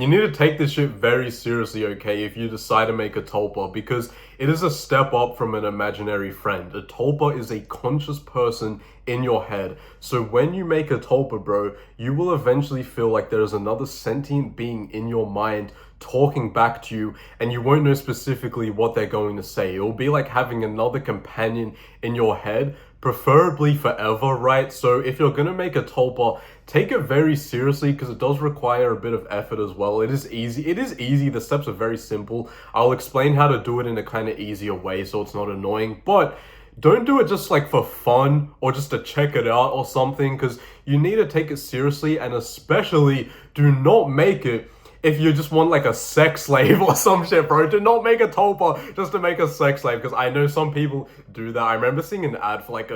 You need to take this shit very seriously, okay, if you decide to make a tulpa, because it is a step up from an imaginary friend. A tulpa is a conscious person in your head. So when you make a tulpa, bro, you will eventually feel like there is another sentient being in your mind talking back to you, and you won't know specifically what they're going to say. It will be like having another companion in your head, preferably forever, right? So if you're gonna make a tulpa, take it very seriously because it does require a bit of effort as well. It is easy. It is easy. The steps are very simple. I'll explain how to do it in a kind of easier way so it's not annoying. But don't do it just like for fun or just to check it out or something, because you need to take it seriously, and especially do not make it if you just want like a sex slave or some shit, bro. Do not make a tulpa just to make a sex slave, because I know some people do that. I remember seeing an ad for like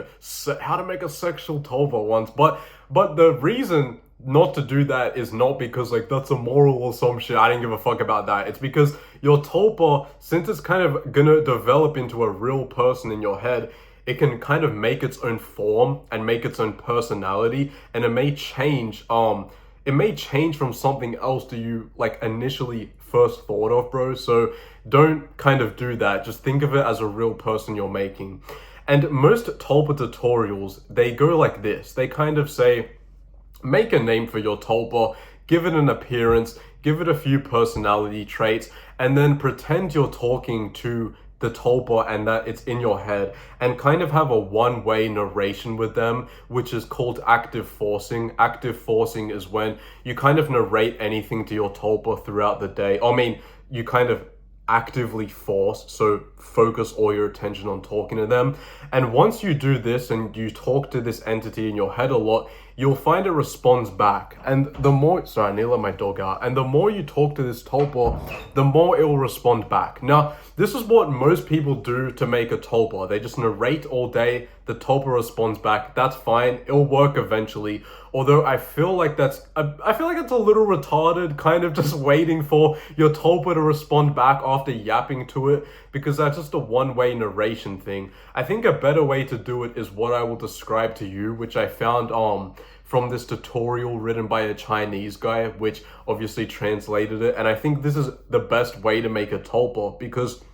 how to make a sexual tulpa once, but the reason not to do that is not because like that's immoral or some shit. I didn't give a fuck about that. It's because your tulpa, since it's kind of gonna develop into a real person in your head, it can kind of make its own form and make its own personality, and it may change from something else that you like initially first thought of, bro. So don't kind of do that. Just think of it as a real person you're making. And most tulpa tutorials, they go like this. They kind of say, make a name for your tulpa, give it an appearance, give it a few personality traits, and then pretend you're talking to the tulpa and that it's in your head, and kind of have a one-way narration with them, which is called active forcing. Active forcing is when you kind of narrate anything to your tulpa throughout the day. I mean, you kind of actively force, so focus all your attention on talking to them. And once you do this and you talk to this entity in your head a lot, you'll find it responds back. And the more, sorry, I need to let my dog out. And the more you talk to this tulpa, the more it will respond back. Now, this is what most people do to make a tulpa. They just narrate all day, the tulpa responds back. That's fine, it'll work eventually. Although I feel like it's a little retarded, kind of just waiting for your tulpa to respond back after yapping to it, because that's just a one-way narration thing. I think a better way to do it is what I will describe to you, which I found from this tutorial written by a Chinese guy, which obviously translated it. And I think this is the best way to make a tulpa, because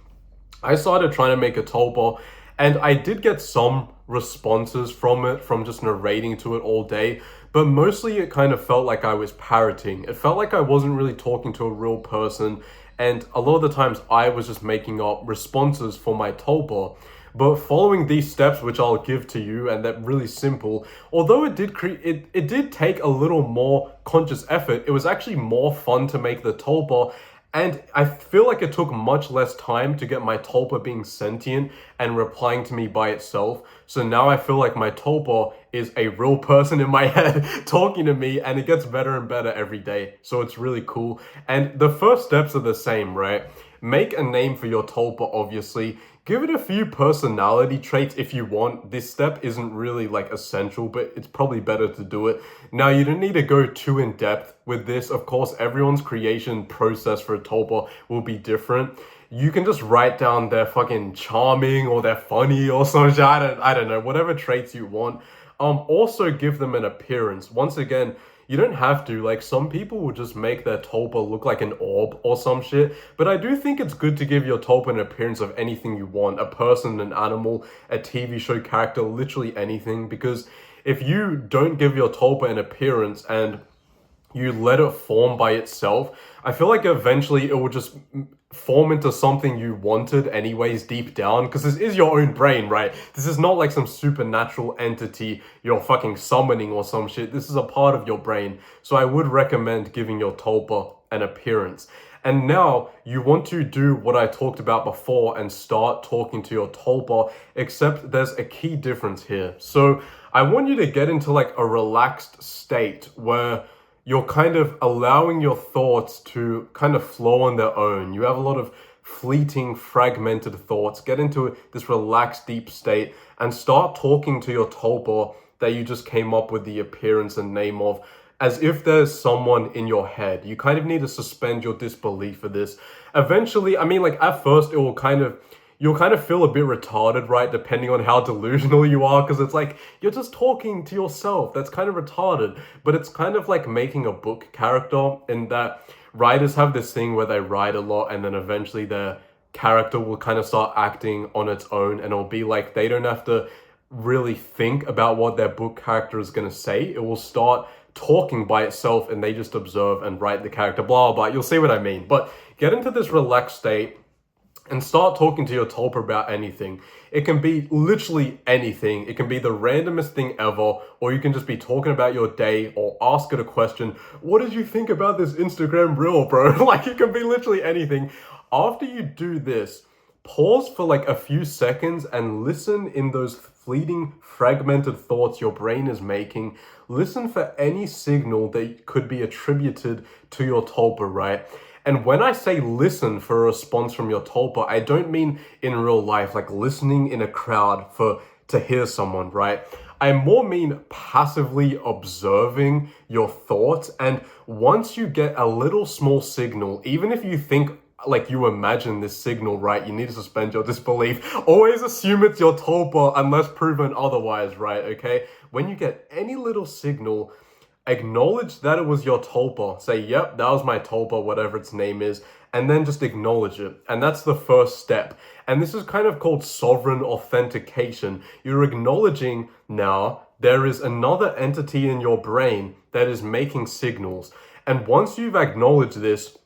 I started trying to make a tulpa and I did get some responses from it, from just narrating to it all day, but mostly it kind of felt like I was parroting. It felt like I wasn't really talking to a real person, and a lot of the times I was just making up responses for my tulpa. But following these steps, which I'll give to you, and that really simple, although it did take a little more conscious effort, it was actually more fun to make the tulpa. And I feel like it took much less time to get my tulpa being sentient and replying to me by itself. So now I feel like my tulpa is a real person in my head talking to me, and it gets better and better every day. So it's really cool. And the first steps are the same, right? Make a name for your tulpa, obviously. Give it a few personality traits if you want. This step isn't really like essential, but it's probably better to do it. Now, you don't need to go too in depth with this. Of course, everyone's creation process for a tulpa will be different. You can just write down they're fucking charming or they're funny or something. I don't know, whatever traits you want. Also give them an appearance. Once again, you don't have to. Like, some people will just make their tulpa look like an orb or some shit. But I do think it's good to give your tulpa an appearance of anything you want. A person, an animal, a TV show character, literally anything. Because if you don't give your tulpa an appearance and you let it form by itself, I feel like eventually it will just form into something you wanted anyways deep down, because this is your own brain, right? This is not like some supernatural entity you're fucking summoning or some shit. This is a part of your brain. So I would recommend giving your tulpa an appearance. And now you want to do what I talked about before and start talking to your tulpa, except there's a key difference here. So I want you to get into like a relaxed state where you're kind of allowing your thoughts to kind of flow on their own. You have a lot of fleeting, fragmented thoughts. Get into this relaxed, deep state and start talking to your tulpa that you just came up with the appearance and name of, as if there's someone in your head. You kind of need to suspend your disbelief for this. Eventually, I mean, like at first you'll kind of feel a bit retarded, right? Depending on how delusional you are, because it's like, you're just talking to yourself. That's kind of retarded, but it's kind of like making a book character in that writers have this thing where they write a lot and then eventually their character will kind of start acting on its own, and it'll be like they don't have to really think about what their book character is going to say. It will start talking by itself and they just observe and write the character, blah, blah, blah. You'll see what I mean. But get into this relaxed state and start talking to your tulpa about anything. It can be literally anything. It can be the randomest thing ever, or you can just be talking about your day or ask it a question. What did you think about this Instagram reel, bro? Like, it can be literally anything. After you do this, pause for like a few seconds and listen in those fleeting, fragmented thoughts your brain is making. Listen for any signal that could be attributed to your tulpa, right? And when I say listen for a response from your tulpa, I don't mean in real life, like listening in a crowd to hear someone, right? I more mean passively observing your thoughts. And once you get a little small signal, even if you think like you imagine this signal, right, you need to suspend your disbelief. Always assume it's your tulpa unless proven otherwise, right? Okay? When you get any little signal, acknowledge that it was your tulpa. Say, yep, that was my tulpa, whatever its name is, and then just acknowledge it. And that's the first step. And this is kind of called sovereign authentication. You're acknowledging now there is another entity in your brain that is making signals. And once you've acknowledged this,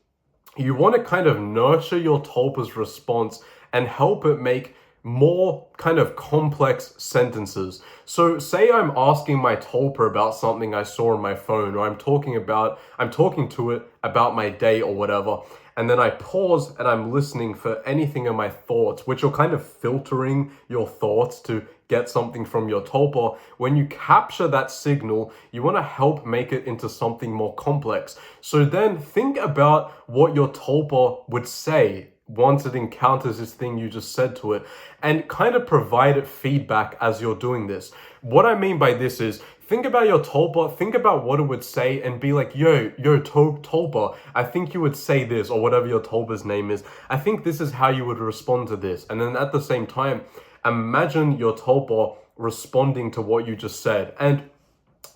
you want to kind of nurture your tulpa's response and help it make more kind of complex sentences. So say I'm asking my tulpa about something I saw on my phone, or I'm talking to it about my day or whatever, and then I pause and I'm listening for anything in my thoughts, which you're kind of filtering your thoughts to get something from your tulpa. When you capture that signal, you want to help make it into something more complex. So then think about what your tulpa would say once it encounters this thing you just said to it, and kind of provide it feedback as you're doing this. What I mean by this is, think about your tulpa, think about what it would say, and be like, tulpa, I think you would say this, or whatever your tulpa's name is. I think this is how you would respond to this. And then at the same time, imagine your tulpa responding to what you just said. And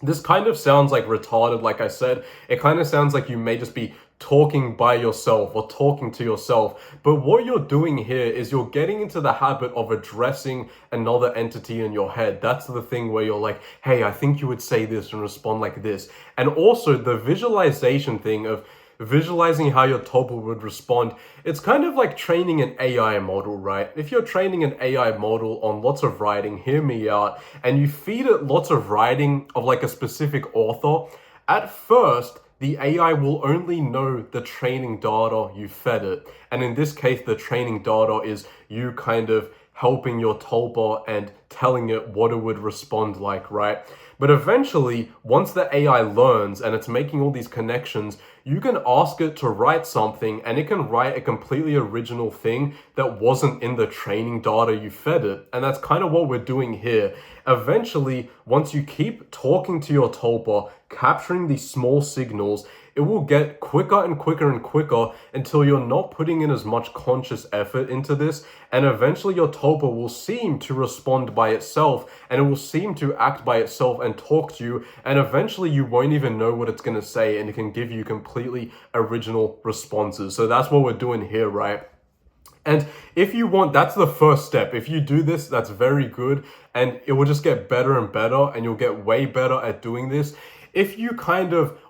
this kind of sounds like retarded, like I said. It kind of sounds like you may just be talking by yourself or talking to yourself. But what you're doing here is you're getting into the habit of addressing another entity in your head. That's the thing where you're like, hey, I think you would say this and respond like this. And also the visualization thing of visualizing how your tulpa would respond. It's kind of like training an AI model, right? If you're training an AI model on lots of writing, hear me out, and you feed it lots of writing of like a specific author, at first, the AI will only know the training data you fed it. And in this case, the training data is you kind of helping your tulpa and telling it what it would respond like, right? But eventually, once the AI learns and it's making all these connections, you can ask it to write something and it can write a completely original thing that wasn't in the training data you fed it. And that's kind of what we're doing here. Eventually, once you keep talking to your tulpa, capturing these small signals, it will get quicker and quicker and quicker until you're not putting in as much conscious effort into this. And eventually your tulpa will seem to respond by itself, and it will seem to act by itself and talk to you. And eventually you won't even know what it's going to say, and it can give you completely original responses. So that's what we're doing here, right? And if you want, that's the first step. If you do this, that's very good. And it will just get better and better, and you'll get way better at doing this. If you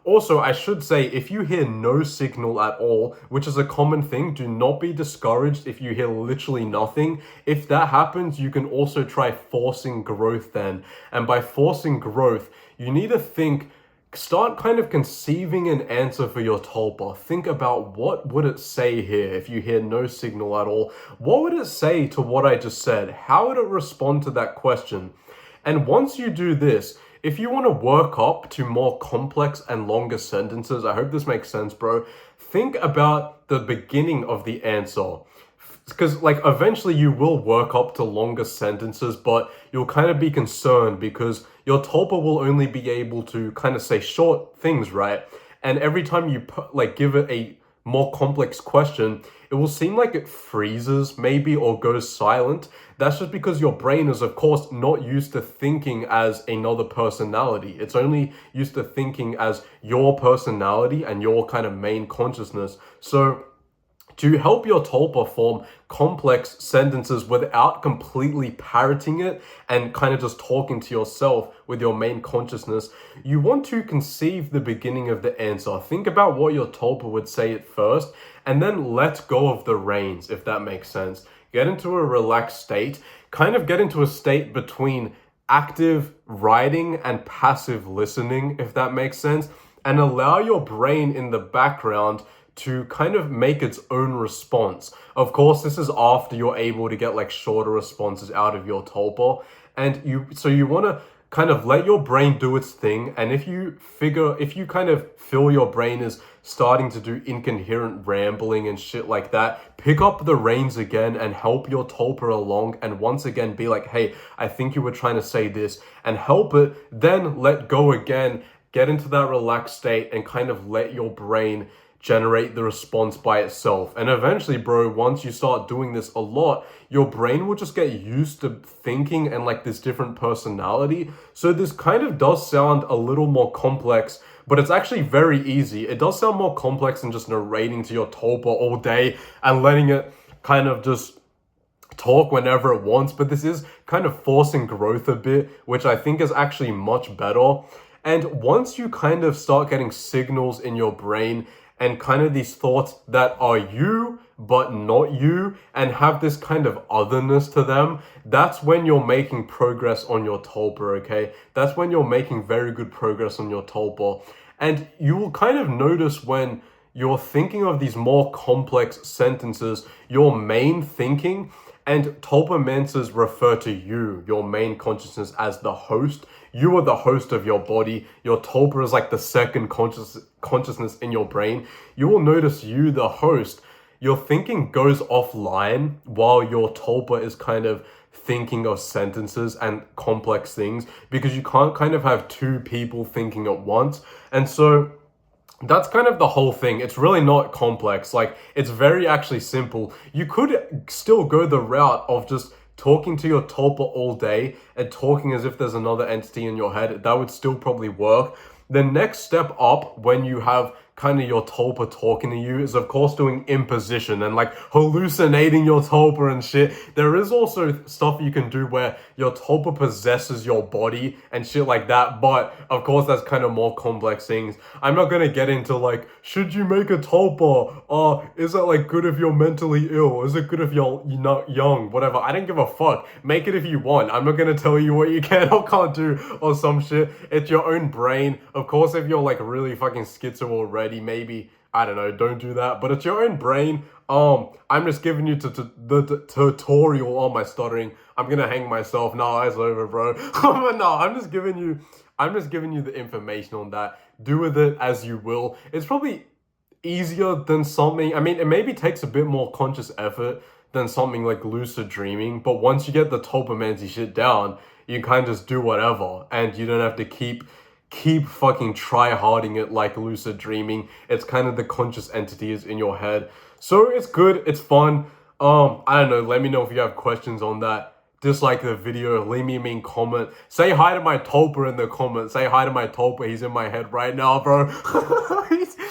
also, I should say, if you hear no signal at all, which is a common thing, do not be discouraged if you hear literally nothing. If that happens, you can also try forcing growth then. And by forcing growth, you need to start kind of conceiving an answer for your tulpa. Think about, what would it say here if you hear no signal at all? What would it say to what I just said? How would it respond to that question? And once you do this, if you want to work up to more complex and longer sentences, I hope this makes sense, bro. Think about the beginning of the answer. Because like eventually you will work up to longer sentences, but you'll kind of be concerned because your tulpa will only be able to kind of say short things, right? And every time you give it a more complex question, it will seem like it freezes maybe or goes silent. That's just because your brain is, of course, not used to thinking as another personality. It's only used to thinking as your personality and your kind of main consciousness. So to help your tulpa form complex sentences without completely parroting it and kind of just talking to yourself with your main consciousness, you want to conceive the beginning of the answer. Think about what your tulpa would say at first, and then let go of the reins, if that makes sense. Get into a relaxed state, kind of get into a state between active writing and passive listening, if that makes sense, and allow your brain in the background to kind of make its own response. Of course, this is after you're able to get like shorter responses out of your tulpa. And you want to kind of let your brain do its thing. And if you kind of feel your brain is starting to do incoherent rambling and shit like that, pick up the reins again and help your tulpa along. And once again, be like, hey, I think you were trying to say this, and help it. Then let go again, get into that relaxed state and kind of let your brain generate the response by itself. And eventually, bro, once you start doing this a lot, your brain will just get used to thinking and like this different personality. So this kind of does sound a little more complex, but it's actually very easy. It does sound more complex than just narrating to your tulpa all day and letting it kind of just talk whenever it wants. But this is kind of forcing growth a bit, which I think is actually much better. And once you kind of start getting signals in your brain and kind of these thoughts that are you, but not you, and have this kind of otherness to them, that's when you're making progress on your tulpa, okay? That's when you're making very good progress on your tulpa. And you will kind of notice when you're thinking of these more complex sentences, your main thinking, and tulpamences refer to you, your main consciousness, as the host. You are the host of your body. Your tulpa is like the second consciousness in your brain. You will notice you, the host, your thinking goes offline while your tulpa is kind of thinking of sentences and complex things, because you can't kind of have two people thinking at once. And so that's kind of the whole thing. It's really not complex. Like, it's very actually simple. You could still go the route of just talking to your tulpa all day and talking as if there's another entity in your head. That would still probably work. The next step up, when you have kind of your tulpa talking to you, is of course doing imposition and like hallucinating your tulpa and shit. There is also stuff you can do where your tulpa possesses your body and shit like that, but of course that's kind of more complex things. I'm not gonna get into like, should you make a tulpa? Is it like good if you're mentally ill? Is it good if you're not young? Whatever. I don't give a fuck. Make it if you want. I'm not gonna tell you what you can or can't do or some shit. It's your own brain. Of course, if you're like really fucking schizo already, maybe, I don't know, don't do that, but it's your own brain. I'm just giving you the tutorial on my stuttering. I'm gonna hang myself. No, it's over, bro. No, I'm just giving you the information on that. Do with it as you will. It's probably easier than something, I mean, it maybe takes a bit more conscious effort than something like lucid dreaming, but once you get the tulpamancy shit down, you can kind of just do whatever, and you don't have to keep fucking try-harding it like lucid dreaming. It's kind of the conscious entity is in your head. So it's good, it's fun. I don't know, let me know if you have questions on that. Dislike the video, leave me a mean comment. Say hi to my tulpa in the comments. Say hi to my tulpa, he's in my head right now, bro.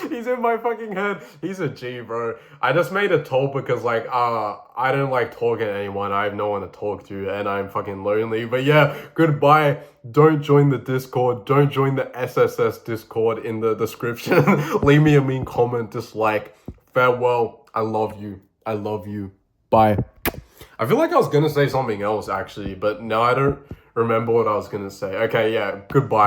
he's in my fucking head. He's a G, bro. I just made a tulpa because like, I don't like talking to anyone. I have no one to talk to and I'm fucking lonely. But yeah, goodbye. Don't join the Discord. Don't join the SSS Discord in the description. Leave me a mean comment, dislike. Farewell. I love you. I love you. Bye. I feel like I was gonna say something else actually, but now I don't remember what I was gonna say. Okay, yeah, goodbye.